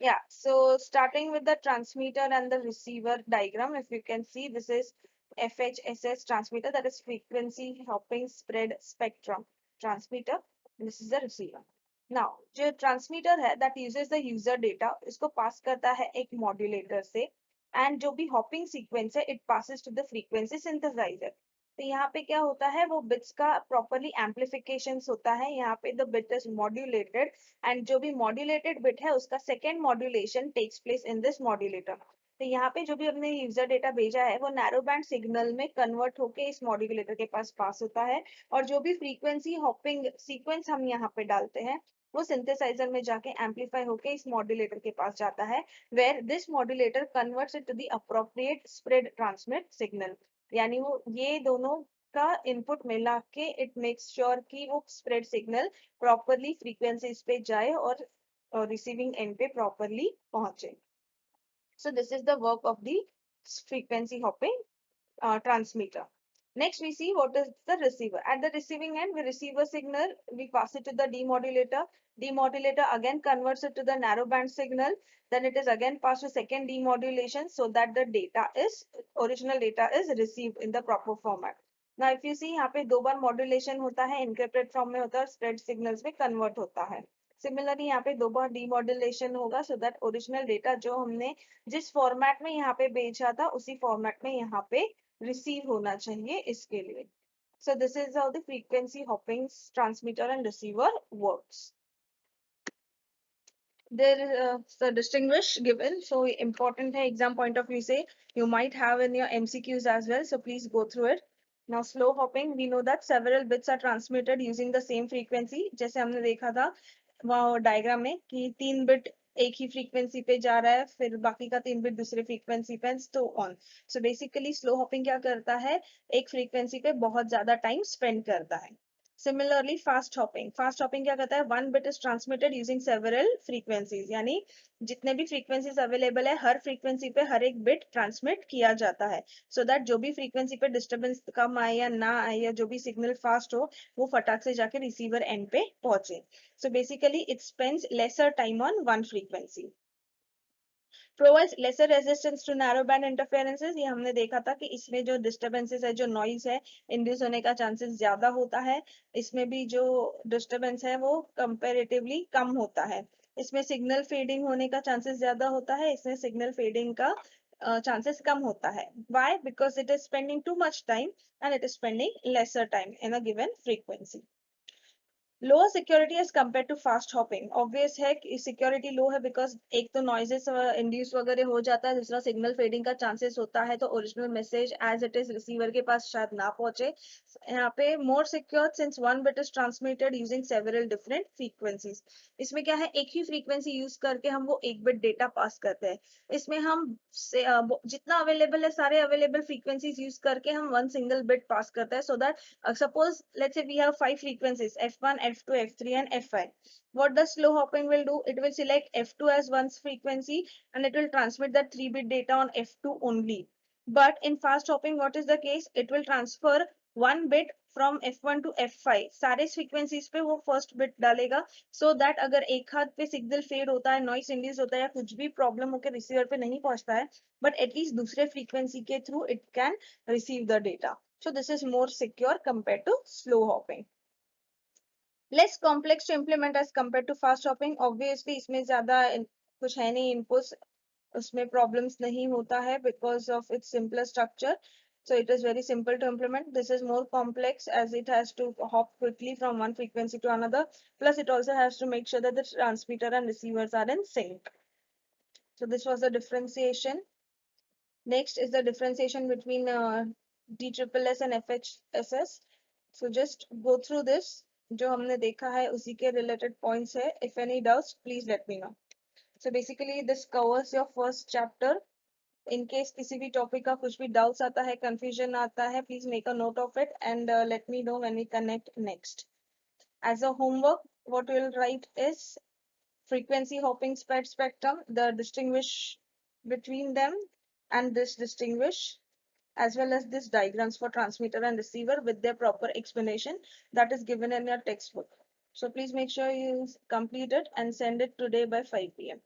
Yeah, so starting with the transmitter and the receiver diagram, if you can see, this is FHSS transmitter, that is frequency hopping spread spectrum transmitter. This is the receiver. Now, जो transmitter है that uses the user data, इसको pass करता है एक modulator से, and जो भी hopping sequence है, it passes to the frequency synthesizer. तो यहाँ पे क्या होता है, वो बिट्स का प्रॉपरली एम्पलीफिकेशन होता है. यहाँ पे the bit is modulated and जो भी मॉड्यूलेटेड बिट है उसका second modulation takes place in this modulator. तो यहाँ पे जो भी हमने यूजर डेटा भेजा है वो नैरो बैंड सिग्नल में कन्वर्ट होके इस मॉड्यूलेटर के पास होता है, और जो भी फ्रीक्वेंसी हॉपिंग सीक्वेंस हम यहाँ पे डालते हैं वो सिंथेसाइजर में जाके एम्पलीफाई होके इस मॉड्यूलेटर के पास जाता है, where this modulator converts it to the appropriate spread transmit signal. यानी वो ये दोनों का इनपुट मिला के इट मेक्स श्योर कि वो स्प्रेड सिग्नल प्रॉपरली फ्रीक्वेंसीज पे जाए और रिसीविंग एंड पे प्रॉपरली पहुंचे. So this is the work of the frequency hopping transmitter. Next, we see what is the receiver. At the receiving end, we receive a signal, we pass it to the demodulator. Demodulator again converts it to the narrowband signal. Then it is again passed to second demodulation so that the original data is received in the proper format. Now, if you see, यहाँ पे दो बार modulation होता है, encrypted form में होता है, spread signals में convert होता है. सिमिलरली यहाँ पे दो बार डीमॉड्यूलेशन होगा सो दैट ओरिजिनल डेटा जो हमने जिस फॉर्मेट में यहाँ पे भेजा था उसी फॉर्मेट में यहाँ पे रिसीव होना चाहिए इसके लिए. So this is how the frequency hopping transmitter and receiver works. There is a distinguish given, so important है exam point of view से, you might have in your MCQs as well, so please go through it. Now slow hopping, we know that several bits are transmitted using the same frequency. जैसे हमने देखा था वहाँ diagram में कि 3 bit एक ही frequency पे जा रहा है, फिर बाकी का 3 बिट दूसरे फ्रीक्वेंसी पे, तो on. So basically slow hopping क्या करता है, एक फ्रीक्वेंसी पे बहुत ज्यादा टाइम स्पेंड करता है. सिमिलरली फास्ट हॉपिंग क्या करता है, 1 bit is transmitted using several frequencies, यानी जितने भी फ्रीक्वेंसीज अवेलेबल है हर फ्रीक्वेंसी पे हर एक बिट ट्रांसमिट किया जाता है, सो दैट जो भी फ्रीक्वेंसी पे डिस्टर्बेंस कम आए या ना आए या जो भी सिग्नल फास्ट हो वो फटाक से जाके रिसीवर एंड पे पहुंचे. So basically, it spends lesser time on one frequency. Provides lesser resistance to narrowband interferences. ये हमने देखा था कि इसमें जो disturbances है, जो noise है, induce होने का chances ज्यादा होता है. इसमें भी जो disturbance है वो comparatively कम होता है. इसमें signal fading होने का chances ज्यादा होता है, इसमें signal fading का chances कम होता है. Why? Because it is spending too much time and it is spending lesser time in a given frequency. Lower security as compare to fast hopping. Obvious है कि सिक्योरिटी लो है बिकॉज एक तो noises induce वगैरह हो जाता है, दूसरा सिग्नल फेडिंग का चांसेस होता है, तो original message as it is receiver के पास शायद ना पहुंचे. यहाँ पे more secure since 1 bit is transmitted using several different frequencies. इसमें क्या है, एक ही फ्रीक्वेंसी यूज करके हम वो 1 बिट डेटा पास करते हैं. इसमें हम जितना अवेलेबल है सारे अवेलेबल फ्रीक्वेंसीज यूज करके हम 1 सिंगल बिट पास करते हैं, so that suppose let's say we have 5 frequencies f1, f2, f3 and f5. What the slow hopping will do, it will select f2 as one frequency and it will transmit that 3-bit data on f2 only. But in fast hopping what is the case, it will transfer 1 bit from f1 to f5. सारे frequencies पे वो first bit डालेगा, so that अगर एक हाथ पे signal fade होता है, नॉइस इंड्यूस होता है या कुछ भी प्रॉब्लम होकर रिसीवर पे नहीं पहुंचता है, बट एटलीस्ट दूसरे फ्रीक्वेंसी के through it can receive the data. So this is more secure compared to slow hopping. Less complex to implement as compared to fast hopping. Obviously इसमें ज्यादा कुछ है नहीं, inputs उसमें problems नहीं होता है because of its simpler structure. So it is very simple to implement. This is more complex as it has to hop quickly from one frequency to another. Plus it also has to make sure that the transmitter and receivers are in sync. So this was the differentiation. Next is the differentiation between DSSS and FHSS. So just go through this. जो हमने देखा है उसी के related points है. If any doubts, please let me know. So basically this covers your first chapter. In case किसी भी topic का कुछ भी doubts आता है, confusion आता है, please make a note of it and let me know when we connect next. As a homework, what we'll write is frequency hopping spread spectrum, the distinguish between them and this distinguish, as well as this diagrams for transmitter and receiver with their proper explanation that is given in your textbook. So please make sure you complete it and send it today by 5 p.m.